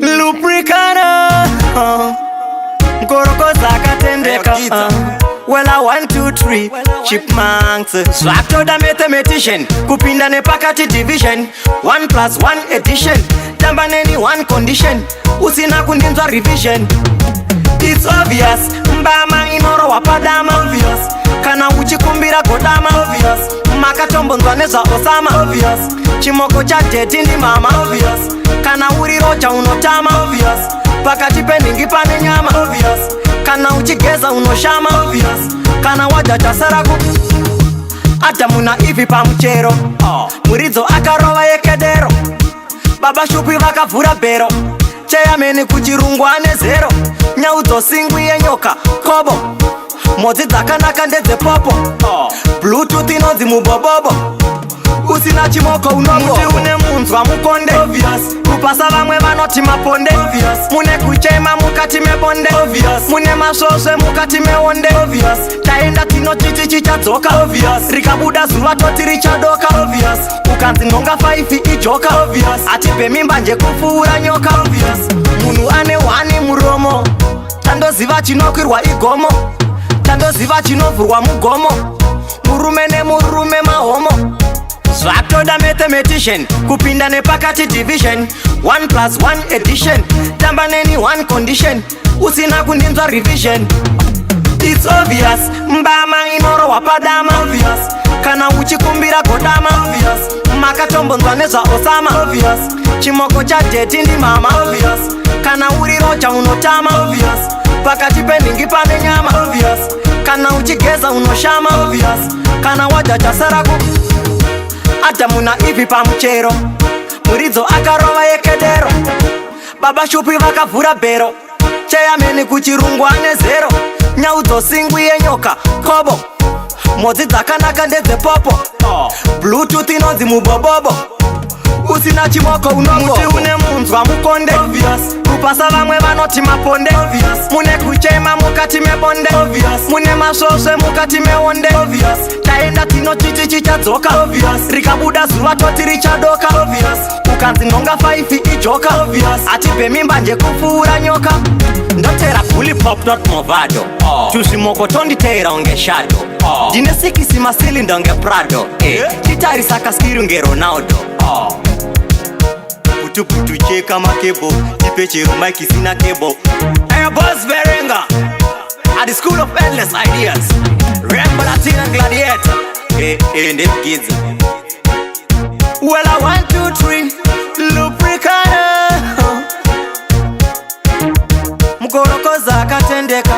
Lubricana Mkorokoza katendeka Well I 1, 2, 3 Chipmunks Swap to the mathematician Kupinda ne pakati division 1 plus 1 addition Tamba neni 1 condition Usina kundinzwa revision. It's obvious Mbama inoro wapadama obvious Kana uchikumbira godama obvious Makatombo nzwaneza Osama obvious Chimoko cha jeti ndi mama obvious Kana uriro cha unotama obvious Pakati peningi pane nyama obvious Kana uchigeza unoshama obvious Kana wajaja saraku Ata muna ivi pa mchero Murizo akarowa yekedero Baba shupi vakavura bero Cheya meni kuchirungwane zero Nyauto singwi ye nyoka kobo Modzi dzakanaka ndedze popo Bluetooth inodzi mubobobo Usina chimoko unobo Muti une munzwa mukonde obvious Kupasa vamwe vanoti maponde obvious Mune kuchema mukati mebonde obvious Mune masoswe mukati meonde obvious Taenda tino chichi chadzoka obvious Rikabuda zuva toti richadoka obvious Ukanzi nonga 5 ijoka obvious Atipe mimba nje kufuura nyoka obvious Munu ane wani muromo Tandoziva chinokwirwa igomo Tandoziva chinovhurwa mugomo Murume nemurume mahomo Swap to the mathematician Kupinda ne pakati division 1 plus 1 addition Tamba neni 1 condition Usina kundinzwa revision. It's obvious Mbama inoro wapadama obvious Kana uchikumbira godama obvious Makatombo nzwaneza Osama obvious Chimoko cha jeti ndi mama obvious Kana uriro cha unotama obvious Pakati peningi pane nyama obvious Kana uchigeza unoshama obvious Kana wajaja saraku Ata muna ivi pa mchero Murizo akarowa yekedero Baba shupi vakavura bero Cheya meni kuchirungwane zero Nyauto singwi ye nyoka kobo Modzi dzakanaka ndedze popo Bluetooth inodzi mubobobo Usina chimoko unobo Muti une munzwa mukonde obvious Kupasa vamwe vanoti maponde obvious Mune kuchema mukati mebonde obvious Mune masoswe mukati meonde obvious Taenda tino chichi chadzoka obvious Rikabuda zuva toti richadoka obvious Ukanzi nonga 5 ijoka obvious Atipe mimba nje kufuura nyoka Ndotera fully pop not movado Chusimoko tonditera unge shadow Dine sikisi masili ndonge prado Chitari saka skiru nge Ronaldo Putu cheka makebo Jipe cheru maiki sina kebo Hey boss Berenga At the school of endless ideas Rainbow Latina gladiator Ndep kids. Well I 1, 2, 3 Lubricana Mkorokoza katendeka